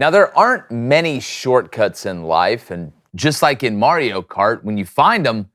Now, there aren't many shortcuts in life, and just like in Mario Kart, when you find them,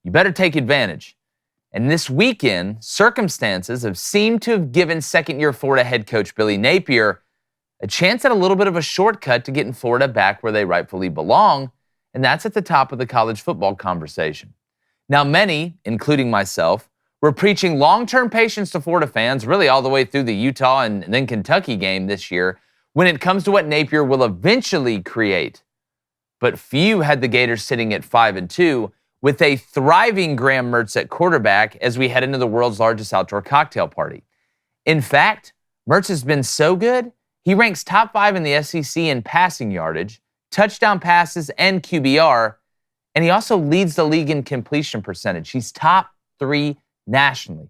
you better take advantage. And this weekend, circumstances have seemed to have given second-year Florida head coach Billy Napier a chance at a little bit of a shortcut to getting Florida back where they rightfully belong, and that's at the top of the college football conversation. Now, many, including myself, were preaching long-term patience to Florida fans, really all the way through the Utah and then Kentucky game this year, when it comes to what Napier will eventually create. But few had the Gators sitting at 5-2 with a thriving Graham Mertz at quarterback as we head into the world's largest outdoor cocktail party. In fact, Mertz has been so good, he ranks top 5 in the SEC in passing yardage, touchdown passes, and QBR, and he also leads the league in completion percentage. He's top 3 nationally.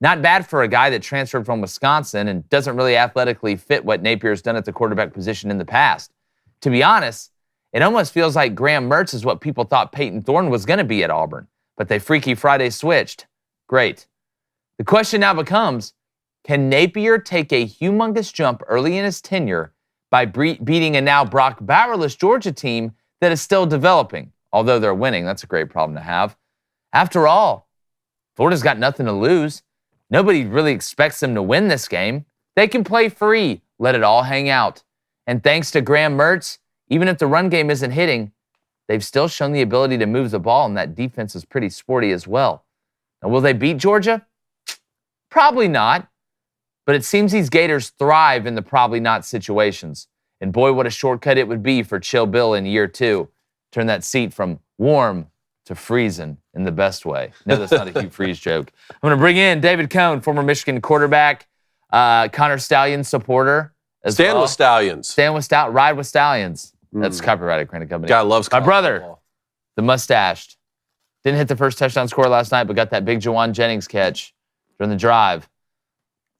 Not bad for a guy that transferred from Wisconsin and doesn't really athletically fit what Napier's done at the quarterback position in the past. To be honest, it almost feels like Graham Mertz is what people thought Peyton Thorne was going to be at Auburn, but they Freaky Friday switched. Great. The question now becomes, can Napier take a humongous jump early in his tenure by beating a now Brock Bauerless Georgia team that is still developing? Although they're winning, that's a great problem to have. After all, Florida's got nothing to lose. Nobody really expects them to win this game. They can play free, let it all hang out. And thanks to Graham Mertz, even if the run game isn't hitting, they've still shown the ability to move the ball, and that defense is pretty sporty as well. Now, will they beat Georgia? Probably not. But it seems these Gators thrive in the probably not situations. And boy, what a shortcut it would be for Chill Bill in year 2. Turn that seat from warm to freezing in the best way. No, that's not a Hugh Freeze joke. I'm going to bring in David Cohn, former Michigan quarterback, Connor Stallions supporter. Stand with Stallions. Stand with Stallions. Ride with Stallions. That's copyrighted Credit Company. Guy loves my brother, football. The mustached. Didn't hit the first touchdown score last night, but got that big Jawan Jennings catch during the drive.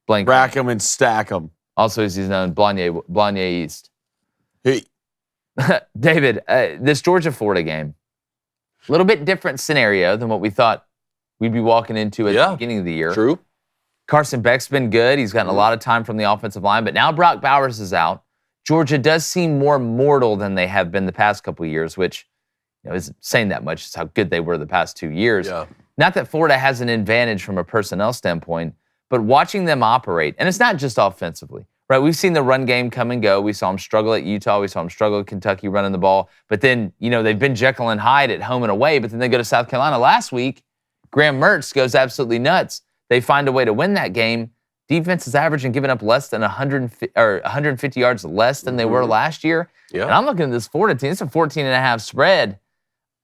Blank. Rack them and stack them. Also, as he's known, Blanye East. Hey. David, this Georgia-Florida game, a little bit different scenario than what we thought we'd be walking into at the beginning of the year. True. Carson Beck's been good. He's gotten a lot of time from the offensive line, but now Brock Bowers is out. Georgia does seem more mortal than they have been the past couple of years, which isn't saying that much. It's how good they were the past 2 years. Yeah. Not that Florida has an advantage from a personnel standpoint, but watching them operate, and it's not just offensively, right? We've seen the run game come and go. We saw them struggle at Utah. We saw them struggle at Kentucky running the ball. But then, they've been Jekyll and Hyde at home and away, but then they go to South Carolina last week. Graham Mertz goes absolutely nuts. They find a way to win that game. Defense is averaging giving up less than 150 yards less than they were last year. Yeah. And I'm looking at this Florida team. It's a 14.5 spread.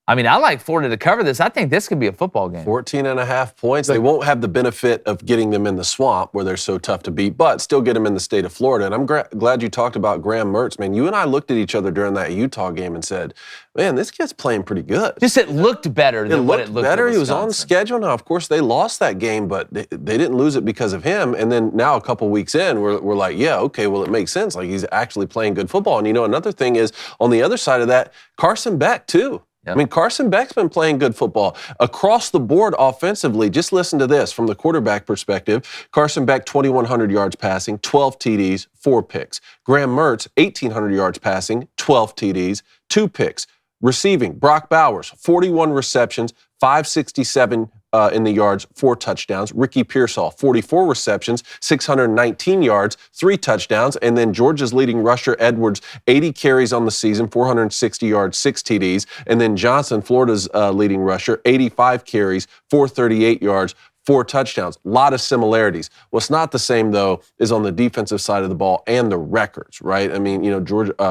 I mean, I like Florida to cover this. I think this could be a football game. 14.5 points. They won't have the benefit of getting them in the swamp where they're so tough to beat, but still get them in the state of Florida. And I'm glad you talked about Graham Mertz. Man, you and I looked at each other during that Utah game and said, man, this kid's playing pretty good. Just it looked better than what it looked better. At He was on schedule. Now, of course, they lost that game, but they didn't lose it because of him. And then now a couple weeks in, we're like, yeah, okay, well, it makes sense. Like, he's actually playing good football. And another thing is, on the other side of that, Carson Beck, too. Yep. I mean, Carson Beck's been playing good football. Across the board offensively, just listen to this from the quarterback perspective. Carson Beck, 2,100 yards passing, 12 TDs, 4 picks. Graham Mertz, 1,800 yards passing, 12 TDs, 2 picks. Receiving, Brock Bowers, 41 receptions, 567 in the yards, 4 touchdowns. Ricky Pearsall, 44 receptions, 619 yards, 3 touchdowns. And then Georgia's leading rusher, Edwards, 80 carries on the season, 460 yards, 6 TDs. And then Johnson, Florida's leading rusher, 85 carries, 438 yards, 4 touchdowns. A lot of similarities. What's not the same, though, is on the defensive side of the ball and the records, right? I mean,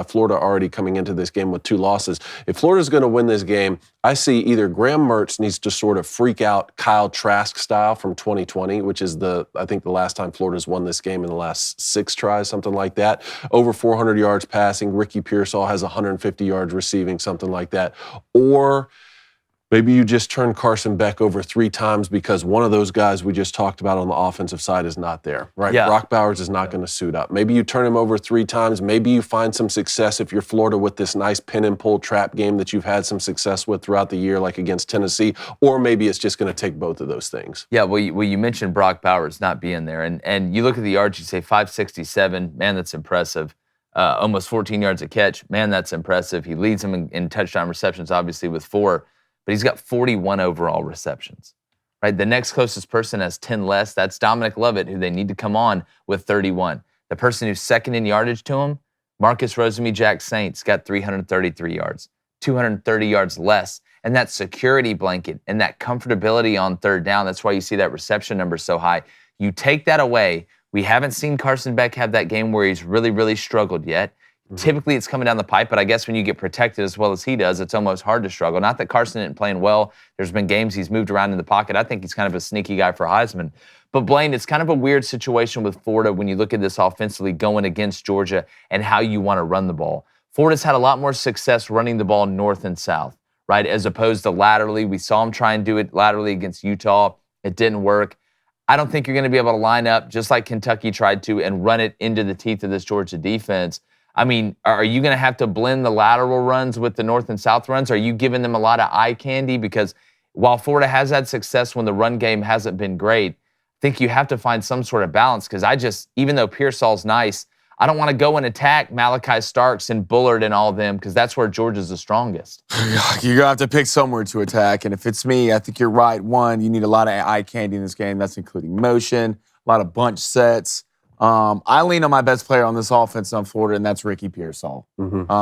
Florida already coming into this game with 2 losses. If Florida's going to win this game, I see either Graham Mertz needs to sort of freak out Kyle Trask style from 2020, which is I think the last time Florida's won this game in the last 6 tries, something like that. Over 400 yards passing. Ricky Pearsall has 150 yards receiving, something like that. Or maybe you just turn Carson Beck over 3 times because one of those guys we just talked about on the offensive side is not there, right? Yeah. Brock Bowers is not going to suit up. Maybe you turn him over 3 times. Maybe you find some success if you're Florida with this nice pin and pull trap game that you've had some success with throughout the year, like against Tennessee. Or maybe it's just going to take both of those things. Yeah, well, you mentioned Brock Bowers not being there. And you look at the yards, you say 567. Man, that's impressive. almost 14 yards a catch. Man, that's impressive. He leads them in touchdown receptions, obviously, with 4, but he's got 41 overall receptions. Right? The next closest person has 10 less. That's Dominic Lovett, who they need to come on with 31. The person who's second in yardage to him, Marcus Rosemy-Jack Saints, got 333 yards, 230 yards less. And that security blanket and that comfortability on third down, that's why you see that reception number so high. You take that away. We haven't seen Carson Beck have that game where he's really, really struggled yet. Typically, it's coming down the pipe, but I guess when you get protected as well as he does, it's almost hard to struggle. Not that Carson isn't playing well. There's been games he's moved around in the pocket. I think he's kind of a sneaky guy for Heisman. But Blaine, it's kind of a weird situation with Florida when you look at this offensively going against Georgia and how you want to run the ball. Florida's had a lot more success running the ball north and south, right, as opposed to laterally. We saw him try and do it laterally against Utah. It didn't work. I don't think you're going to be able to line up just like Kentucky tried to and run it into the teeth of this Georgia defense. I mean, are you going to have to blend the lateral runs with the north and south runs? Are you giving them a lot of eye candy? Because while Florida has had success when the run game hasn't been great, I think you have to find some sort of balance because even though Pearsall's nice, I don't want to go and attack Malachi Starks and Bullard and all of them because that's where Georgia's the strongest. You're going to have to pick somewhere to attack. And if it's me, I think you're right. One, you need a lot of eye candy in this game. That's including motion, a lot of bunch sets. I lean on my best player on this offense on Florida, and that's Ricky Pearsall.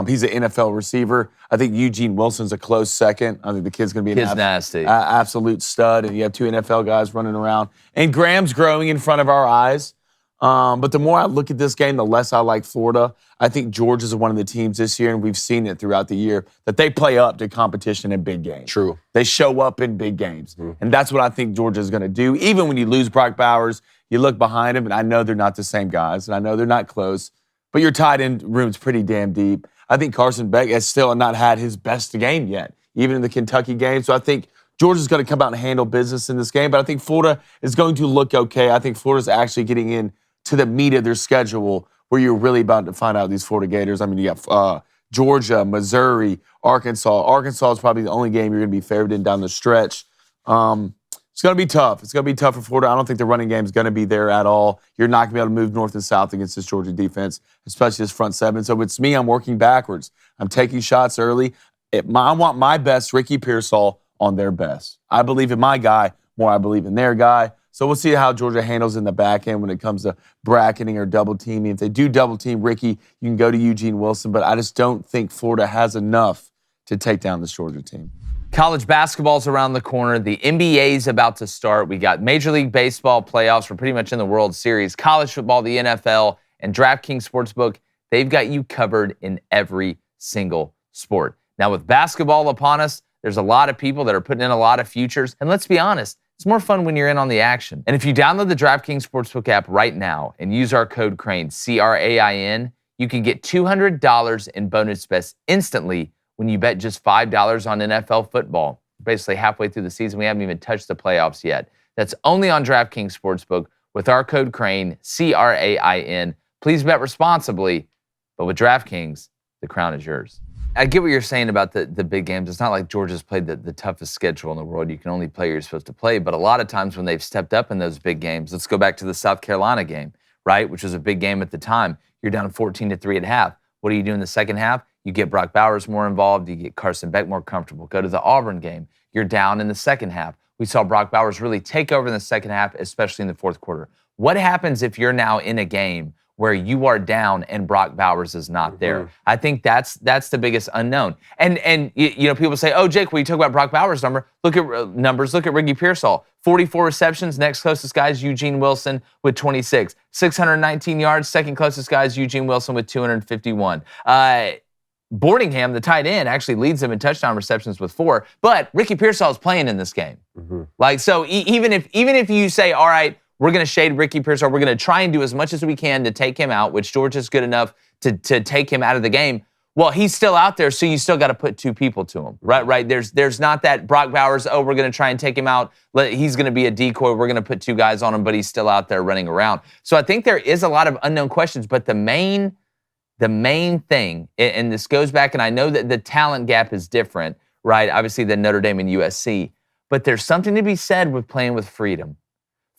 He's an NFL receiver. I think Eugene Wilson's a close second. I think the kid's going to be an absolute stud, and you have 2 NFL guys running around. And Graham's growing in front of our eyes. But the more I look at this game, the less I like Florida. I think Georgia's one of the teams this year, and we've seen it throughout the year, that they play up to competition in big games. True. They show up in big games. And that's what I think Georgia's going to do. Even when you lose Brock Bowers, you look behind him, and I know they're not the same guys, and I know they're not close, but your tight end room's pretty damn deep. I think Carson Beck has still not had his best game yet, even in the Kentucky game. So I think Georgia's going to come out and handle business in this game, but I think Florida is going to look okay. I think Florida's actually getting in to the meat of their schedule where you're really about to find out these Florida Gators. I mean, you got Georgia, Missouri, Arkansas. Arkansas is probably the only game you're going to be favored in down the stretch. It's going to be tough. It's going to be tough for Florida. I don't think the running game is going to be there at all. You're not going to be able to move north and south against this Georgia defense, especially this front seven. So it's me. I'm working backwards. I'm taking shots early. I want my best Ricky Pearsall on their best. I believe in my guy more. I believe in their guy. So we'll see how Georgia handles in the back end when it comes to bracketing or double teaming. If they do double team Ricky, you can go to Eugene Wilson, but I just don't think Florida has enough to take down this Georgia team. College basketball's around the corner. The NBA's about to start. We got Major League Baseball playoffs. We're pretty much in the World Series. College football, the NFL, and DraftKings Sportsbook, they've got you covered in every single sport. Now, with basketball upon us, there's a lot of people that are putting in a lot of futures. And let's be honest, it's more fun when you're in on the action. And if you download the DraftKings Sportsbook app right now and use our code CRANE, C-R-A-I-N, you can get $200 in bonus bets instantly when you bet just $5 on NFL football. Basically halfway through the season, we haven't even touched the playoffs yet. That's only on DraftKings Sportsbook with our code CRANE, C-R-A-I-N. Please bet responsibly, but with DraftKings, the crown is yours. I get what you're saying about the big games. It's not like Georgia's played the toughest schedule in the world. You can only play you're supposed to play. But a lot of times when they've stepped up in those big games, let's go back to the South Carolina game, right, which was a big game at the time. You're down 14-3 at half. What do you do in the second half? You get Brock Bowers more involved. You get Carson Beck more comfortable. Go to the Auburn game. You're down in the second half. We saw Brock Bowers really take over in the second half, especially in the fourth quarter. What happens if you're now in a game where you are down and Brock Bowers is not there? I think that's the biggest unknown. And you know, people say, oh, Jake, when you talk about Brock Bowers' look at numbers. Look at Ricky Pearsall. 44 receptions. Next closest guy is Eugene Wilson with 26. 619 yards. Second closest guy is Eugene Wilson with 251. Boardingham, the tight end, actually leads them in touchdown receptions with 4. But Ricky Pearsall is playing in this game. Like, so even if you say, all right, we're going to shade Ricky Pearsall, we're going to try and do as much as we can to take him out, which Georgia's good enough to take him out of the game. Well, he's still out there, so you still got to put 2 people to him, right? There's not that Brock Bowers, oh, we're going to try and take him out. He's going to be a decoy. We're going to put 2 guys on him, but he's still out there running around. So I think there is a lot of unknown questions, but the main thing, and this goes back, and I know that the talent gap is different, right? Obviously than Notre Dame and USC, but there's something to be said with playing with freedom.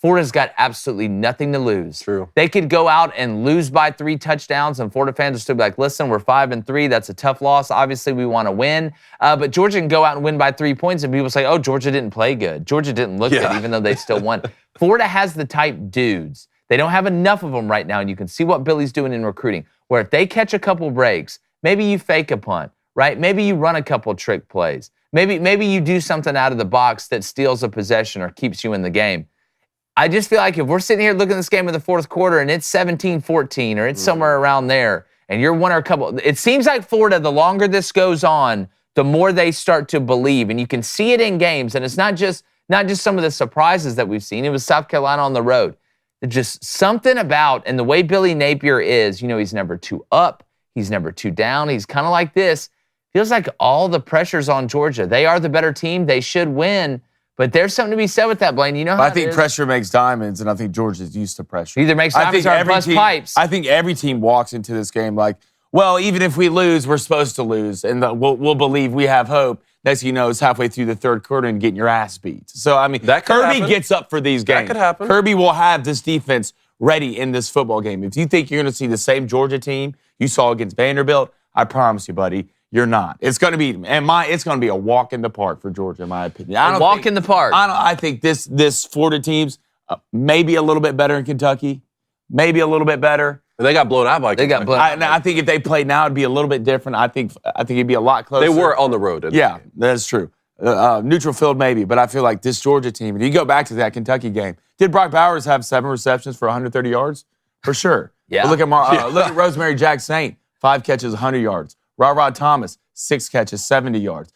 Florida's got absolutely nothing to lose. True. They could go out and lose by 3 touchdowns, and Florida fans will still be like, listen, we're 5-3. That's a tough loss. Obviously, we want to win. But Georgia can go out and win by 3 points, and people say, oh, Georgia didn't play good. Georgia didn't look good, even though they still won. Florida has the type dudes. They don't have enough of them right now, and you can see what Billy's doing in recruiting, where if they catch a couple breaks, maybe you fake a punt, right? Maybe you run a couple trick plays. Maybe you do something out of the box that steals a possession or keeps you in the game. I just feel like if we're sitting here looking at this game in the fourth quarter and it's 17-14 or it's somewhere around there and you're one or a couple, it seems like Florida, the longer this goes on, the more they start to believe. And you can see it in games. And it's not just some of the surprises that we've seen. It was South Carolina on the road. It's just something about, and the way Billy Napier is, he's never too up. He's never too down. He's kind of like this. Feels like all the pressure's on Georgia. They are the better team. They should win. But there's something to be said with that, Blaine. You know how I think pressure makes diamonds, and I think Georgia's used to pressure. Either makes diamonds or bust pipes. I think every team walks into this game like, well, even if we lose, we're supposed to lose, and we'll believe we have hope. Next thing you know, it's halfway through the third quarter and getting your ass beat. So, I mean, Kirby gets up for these games. That could happen. Kirby will have this defense ready in this football game. If you think you're going to see the same Georgia team you saw against Vanderbilt, I promise you, buddy, you're not. It's going to be, it's going to be a walk in the park for Georgia, in my opinion. In the park. I think this Florida team's maybe a little bit better in Kentucky, maybe a little bit better. And they got blown out by Kentucky. I think if they played now, it'd be a little bit different. I think it'd be a lot closer. They were on the road. Yeah, that's true. Neutral field maybe, but I feel like this Georgia team, and you go back to that Kentucky game, did Brock Bowers have 7 receptions for 130 yards? For sure. Yeah. But look at Rosemary Jack Saint, 5 catches, 100 yards. Rod Thomas, 6 catches, 70 yards.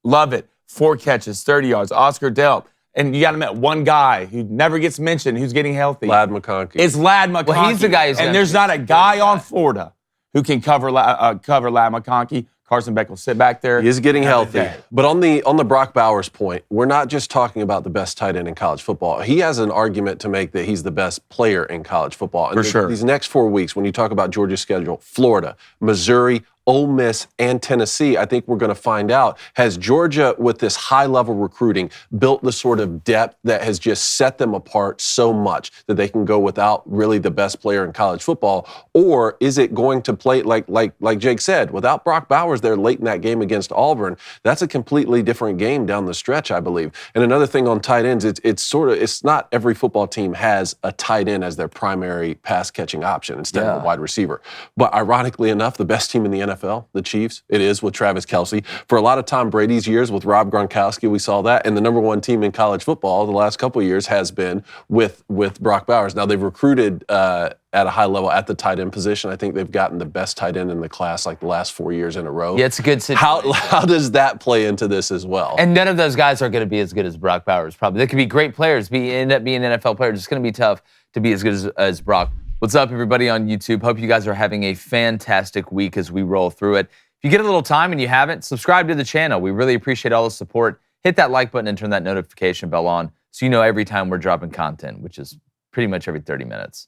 Lovett, 4 catches, 30 yards. Oscar Delp. And you got to admit, one guy who never gets mentioned who's getting healthy. Ladd McConkey. It's Ladd McConkey. Well, he's the guy who's and there's not a guy on Florida who can cover Ladd McConkey. Carson Beck will sit back there. He is getting healthy. But on the Brock Bowers point, we're not just talking about the best tight end in college football. He has an argument to make that he's the best player in college football. And For sure. These next 4 weeks, when you talk about Georgia's schedule, Florida, Missouri, Ole Miss, and Tennessee, I think we're going to find out, has Georgia, with this high-level recruiting, built the sort of depth that has just set them apart so much that they can go without really the best player in college football? Or is it going to play, like Jake said, without Brock Bowers there late in that game against Auburn, that's a completely different game down the stretch, I believe. And another thing on tight ends, it's not every football team has a tight end as their primary pass-catching option instead of a wide receiver. But ironically enough, the best team in the NFL, the Chiefs, it is with Travis Kelce. For a lot of Tom Brady's years with Rob Gronkowski, we saw that. And the number 1 team in college football the last couple of years has been with Brock Bowers. Now, they've recruited at a high level at the tight end position. I think they've gotten the best tight end in the class like the last 4 years in a row. Yeah, it's a good situation. How does that play into this as well? And none of those guys are going to be as good as Brock Bowers, probably. They could be great players, end up being NFL players. It's going to be tough to be as good as Brock. What's up, everybody on YouTube? Hope you guys are having a fantastic week as we roll through it. If you get a little time and you haven't, subscribe to the channel. We really appreciate all the support. Hit that like button and turn that notification bell on so you know every time we're dropping content, which is pretty much every 30 minutes.